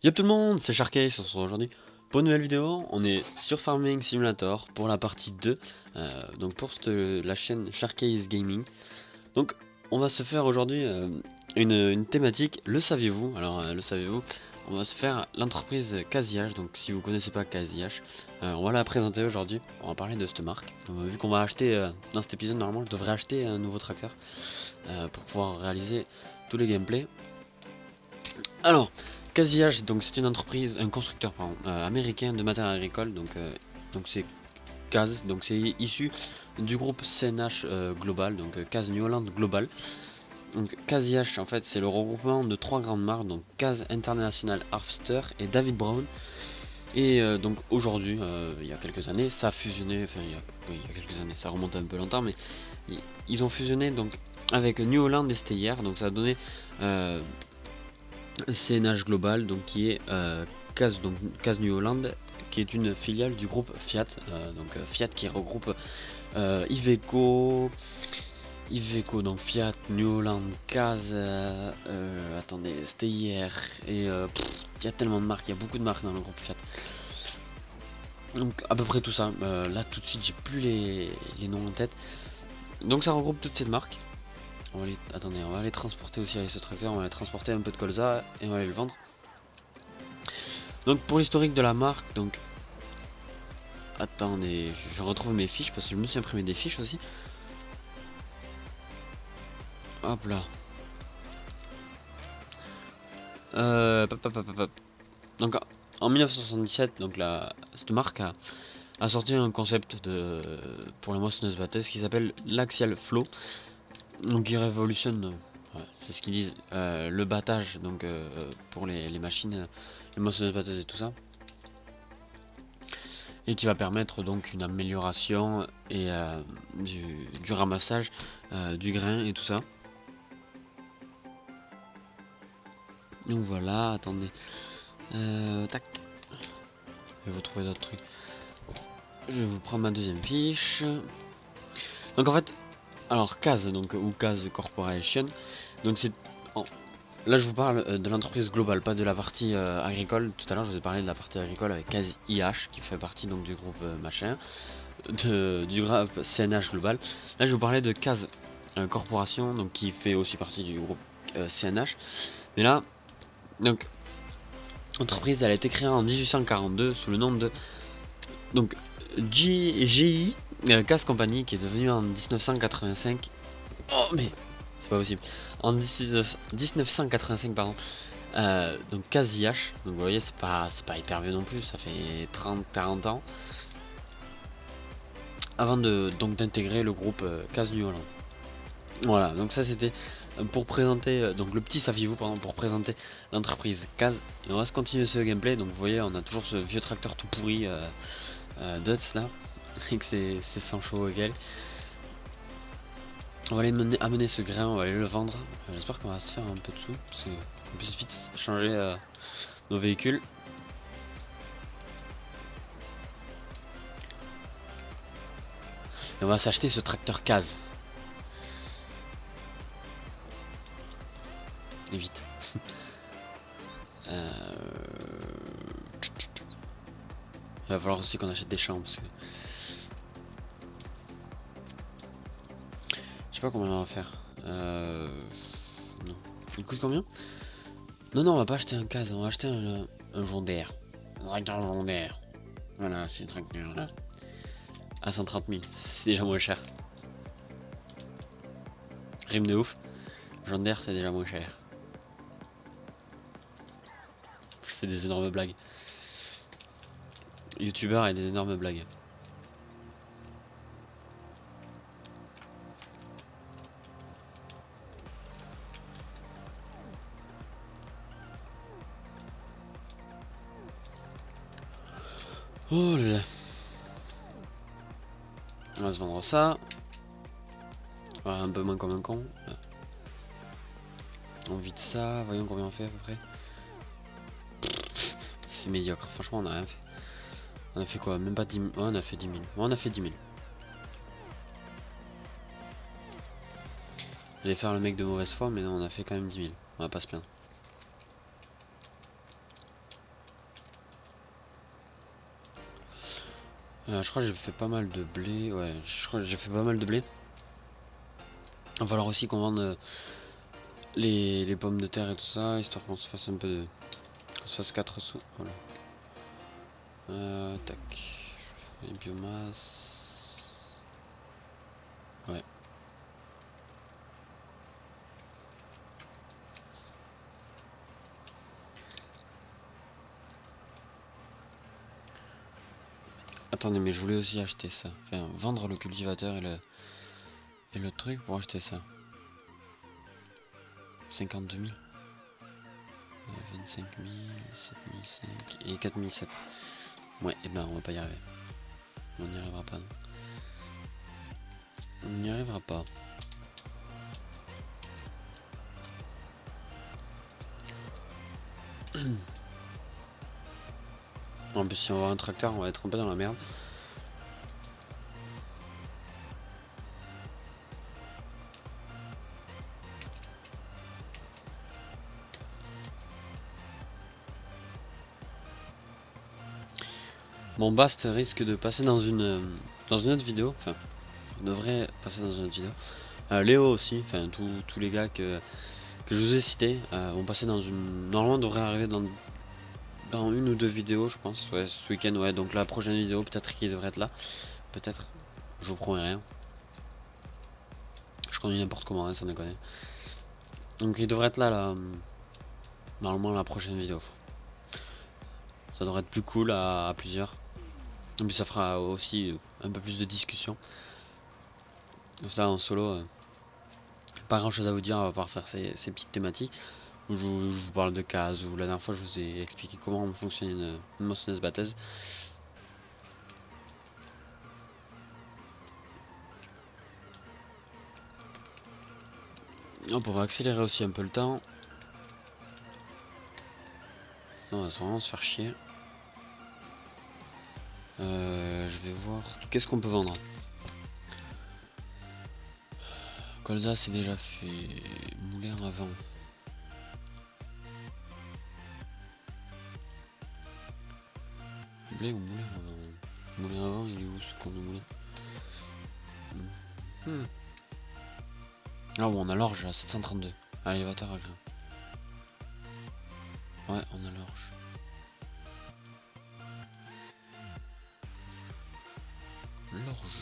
Y'a tout le monde, c'est Sharkey, on se retrouve aujourd'hui pour une nouvelle vidéo. On est sur Farming Simulator pour la partie 2, donc pour la chaîne Sharkey's Gaming. Donc on va se faire aujourd'hui une thématique, le saviez-vous? Alors le saviez-vous? On va se faire l'entreprise CasiH, donc si vous connaissez pas CasiH, on va la présenter aujourd'hui, on va parler de cette marque. Donc, vu qu'on va acheter, dans cet épisode normalement je devrais acheter un nouveau tracteur pour pouvoir réaliser tous les gameplays. Alors, CasiH, donc c'est une entreprise, un constructeur pardon, américain de matériel agricole, donc c'est CAS, donc c'est issu du groupe CNH Global, donc CAS New Holland Global. Donc CasiH en fait c'est le regroupement de trois grandes marques, donc CAS International Harvester et David Brown. Et donc aujourd'hui, il y a quelques années, ça a fusionné, enfin il y a quelques années, ça remonte un peu longtemps, mais ils ont fusionné donc avec New Holland et Steyr, donc ça a donné CNH Global, donc qui est CAS New Holland, qui est une filiale du groupe Fiat, Fiat qui regroupe Iveco, donc Fiat, New Holland, CAS, attendez, Steyr, et il y a tellement de marques, il y a beaucoup de marques dans le groupe Fiat. Donc à peu près tout ça. Là tout de suite j'ai plus les noms en tête. Donc ça regroupe toutes ces marques. Attendez, on va aller transporter aussi avec ce tracteur, on va aller transporter un peu de colza et on va aller le vendre. Donc pour l'historique de la marque, donc attendez, je retrouve mes fiches parce que je me suis imprimé des fiches aussi. Hop là. Donc en 1977, donc cette marque a sorti un concept pour la moissonneuse batteuse qui s'appelle l'Axial Flow. Donc il révolutionne, c'est ce qu'ils disent, le battage donc pour les machines, les moissonneuses batteuses et tout ça. Et qui va permettre donc une amélioration et du ramassage du grain et tout ça. Donc voilà, attendez. Tac. Je vais vous trouver d'autres trucs. Je vais vous prendre ma deuxième fiche. Donc en fait, alors CAS, donc ou CAS Corporation. Donc c'est là je vous parle de l'entreprise globale, pas de la partie agricole. Tout à l'heure je vous ai parlé de la partie agricole avec CAS IH qui fait partie donc du groupe machin, du groupe CNH global. Là je vais vous parlais de CAS Corporation, donc qui fait aussi partie du groupe CNH. Mais là, donc l'entreprise elle a été créée en 1842 sous le nom de donc GI CAS Company qui est devenue en 1985. Oh mais c'est pas possible. En 1985 pardon. Donc CAS-IH, donc vous voyez c'est pas hyper vieux non plus, ça fait 30-40 ans. Avant donc d'intégrer le groupe CAS New Holland. Voilà, donc ça c'était pour présenter, donc le petit saviez-vous pardon, pour présenter l'entreprise CAS. Et on va se continuer ce gameplay, donc vous voyez on a toujours ce vieux tracteur tout pourri Dutz là, avec ses 100 chevaux et quelques. On va aller amener ce grain, on va aller le vendre. J'espère qu'on va se faire un peu de sous, parce qu'on puisse vite changer nos véhicules. Et on va s'acheter ce tracteur CAS. Et vite. Il va falloir aussi qu'on achète des champs, parce que... Je sais pas combien on va faire. Non. Il coûte combien? Non, non, on va pas acheter un CAS, on va acheter un Jondair. Un tracteur Jondair. Voilà, c'est le tracteur là. À 130 000, c'est déjà moins cher. Rime de ouf. Jondair, c'est déjà moins cher. Je fais des énormes blagues. Youtubeur et des énormes blagues. Oh là là. On va se vendre ça. Un peu moins comme un con. On vide ça. Voyons combien on fait à peu près. C'est médiocre. Franchement, on a rien fait. On a fait quoi? Même pas 10 000. Oh, on a fait 10 000. Ouais, on a fait 10 000. J'allais faire le mec de mauvaise foi, mais non, on a fait quand même 10 000. On va pas se plaindre. Je crois que j'ai fait pas mal de blé. Ouais, je crois que j'ai fait pas mal de blé. Il va falloir aussi qu'on vende les pommes de terre et tout ça, histoire qu'on se fasse un peu de... qu'on se fasse 4 sous. Voilà. Tac. Je fais biomasse. Ouais. Attendez, mais je voulais aussi acheter ça. Enfin, vendre le cultivateur et le truc pour acheter ça. 52 000. 25 000, 7 500 et 4 700. Ouais, et ben on va pas y arriver. On n'y arrivera pas. Non. On n'y arrivera pas. En plus, si on va avoir un tracteur, on va être un peu dans la merde. Bon, Bast risque de passer dans une autre vidéo. Enfin, on devrait passer dans une autre vidéo. Léo aussi, enfin tous les gars que je vous ai cités vont passer dans une... Normalement, on devrait arriver dans une ou deux vidéos, je pense. Ouais, ce week-end, ouais. Donc la prochaine vidéo, peut-être qu'il devrait être là. Peut-être. Je vous promets rien. Je conduis n'importe comment, hein, sans déconner. Donc il devrait être là, normalement, la prochaine vidéo. Ça devrait être plus cool à plusieurs. Et puis ça fera aussi un peu plus de discussion. Donc là, en solo, pas grand chose à vous dire, à part faire ces petites thématiques. Où je vous parle de cases, où la dernière fois je vous ai expliqué comment fonctionne une moissonneuse batteuse. Hop, on va accélérer aussi un peu le temps. Non, on va vraiment se faire chier. Je vais voir. Qu'est-ce qu'on peut vendre? Colza c'est déjà fait. Moulin avant. Blé ou moulin avant? Moulin avant, il est où ce qu'on a moulin? Ah bon, on a l'orge à 732. Ah, élévateur à grain. Ouais, on a l'orge. L'orge.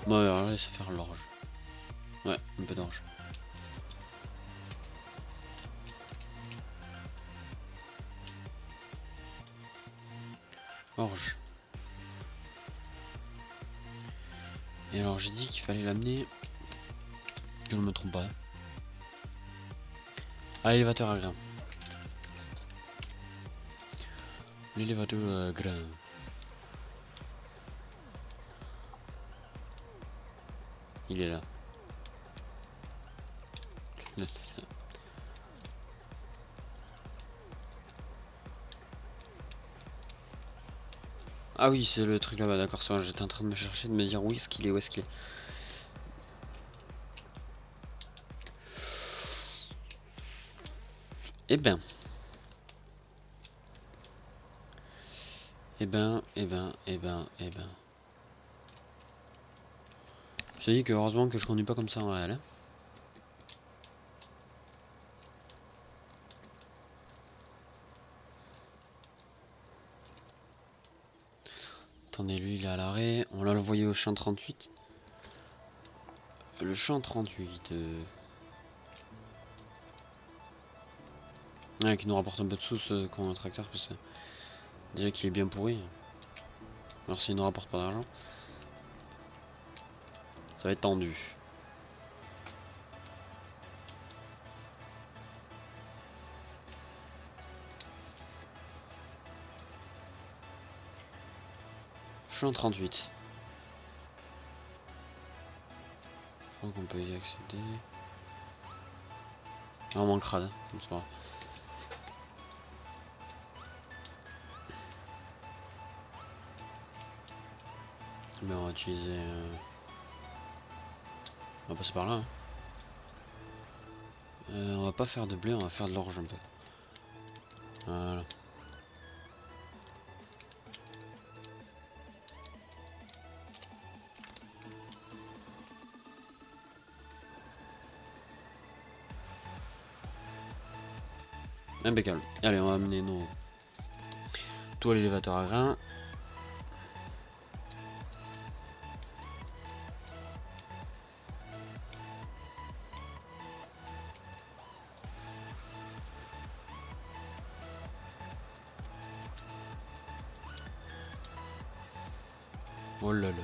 Bon, alors laisse faire l'orge. Ouais, un peu d'orge. Orge. Et alors j'ai dit qu'il fallait l'amener. Que je ne me trompe pas. À l'élévateur à grain. L'élévateur à grain. Il est là. Ah oui, c'est le truc là-bas, d'accord, ça va, j'étais en train de me chercher, de me dire où est-ce qu'il est, où est-ce qu'il est. Eh ben. Eh ben. Je te dis que heureusement que je conduis pas comme ça en réel. Hein. Attendez, lui il est à l'arrêt. On l'a envoyé au champ 38. Le champ 38. Ouais, qui nous rapporte un peu de sous quand on a un tracteur, parce que déjà qu'il est bien pourri. Alors s'il nous rapporte pas d'argent, ça va être tendu. Champ 38. Donc on peut y accéder. Vraiment crade, c'est pas grave. Mais on va utiliser... On va passer par là. Hein. On va pas faire de blé, on va faire de l'orge un peu. Voilà. Impeccable. Allez, on va amener nos tout à l'élévateur à grains. Oh là là.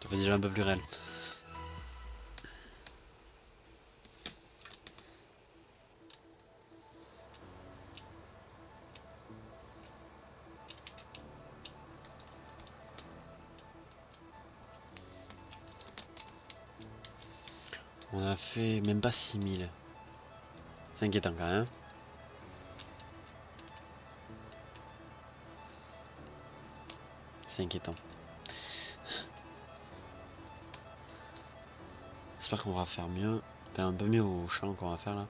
Ça fait déjà un peu plus réel. On a fait même pas 6000. C'est inquiétant quand même. C'est inquiétant. J'espère qu'on va faire mieux. Enfin, un peu mieux au champ qu'on va faire là.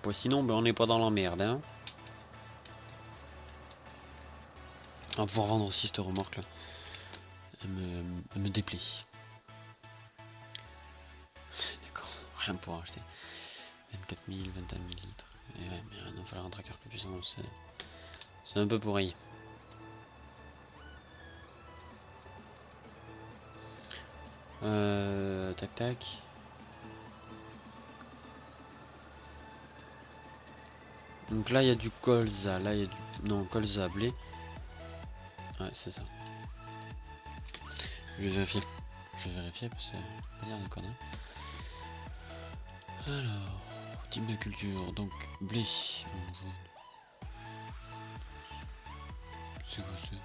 Bon, sinon, ben, on n'est pas dans la merde. Hein. On va pouvoir vendre aussi cette remorque là. Elle me déplaît. D'accord, rien pour acheter. 24 000, 21 000 litres. Et ouais, mais il va falloir un tracteur plus puissant. C'est un peu pourri. Tac tac. Donc là il y a du colza, là il y a du... Non, colza, blé. Ouais, c'est ça. Je vais vérifier. Je vais vérifier parce que pas dire de conneries. Alors, type de culture, donc blé en jaune. C'est quoi ça?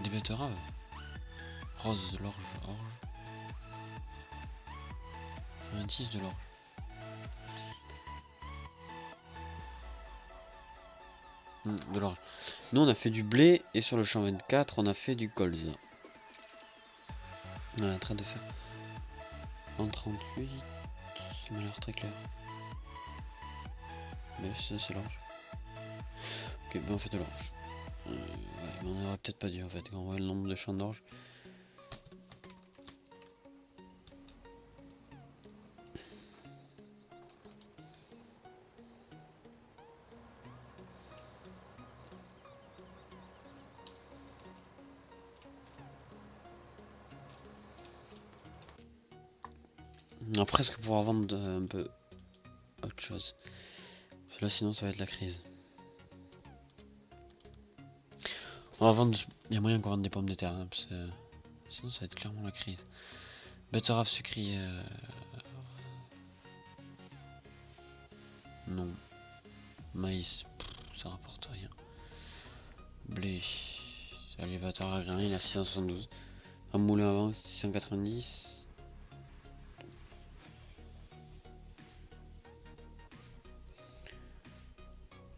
Des betteraves. Rose de l'orge, orge. 26 de l'orge. De l'orge. Nous on a fait du blé et sur le champ 24 on a fait du colza. On est en train de faire en 38. Ça m'a l'air très clair. Mais ça c'est l'orge. Ok, ben on fait de l'orge. Ouais, mais on aurait peut-être pas dit en fait, quand on voit le nombre de champs d'orge. On va presque pouvoir vendre un peu autre chose. Parce que là sinon ça va être la crise. On va vendre... Il y a moyen qu'on vende des pommes de terre, hein, parce que sinon ça va être clairement la crise. Betterave sucrière... Non. Maïs, ça rapporte rien. Blé... Élévateur à grains, il a 672. Un moulin à vent, 690.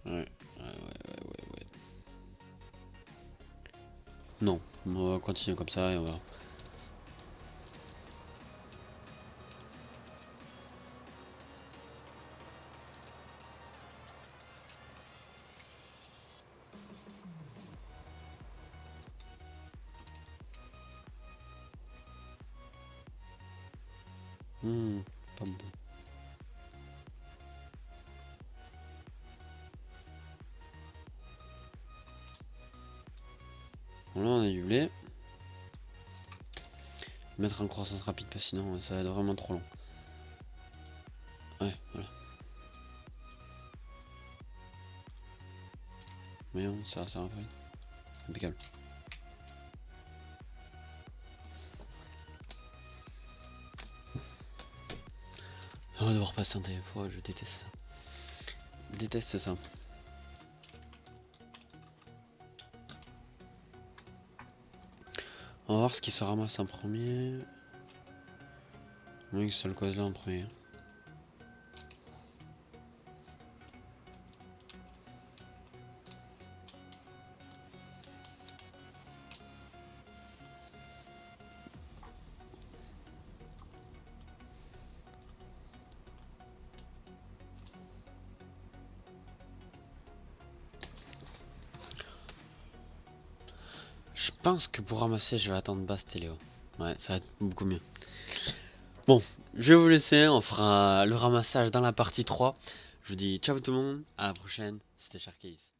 Ouais. Non, on va continuer comme ça et on va... Pas bon. Voilà, on a du blé. Mettre en croissance rapide parce que sinon ça va être vraiment trop long. Ouais, voilà. Mais non, ça va pas. Impeccable. On va devoir patienter une fois, je déteste ça. Je déteste ça. va voir ce qui se ramasse en premier. Oui, c'est le cause là en premier. Je pense que pour ramasser, je vais attendre Bastéléo. Ouais, ça va être beaucoup mieux. Bon, je vais vous laisser, on fera le ramassage dans la partie 3. Je vous dis ciao tout le monde, à la prochaine, c'était Sharkaze.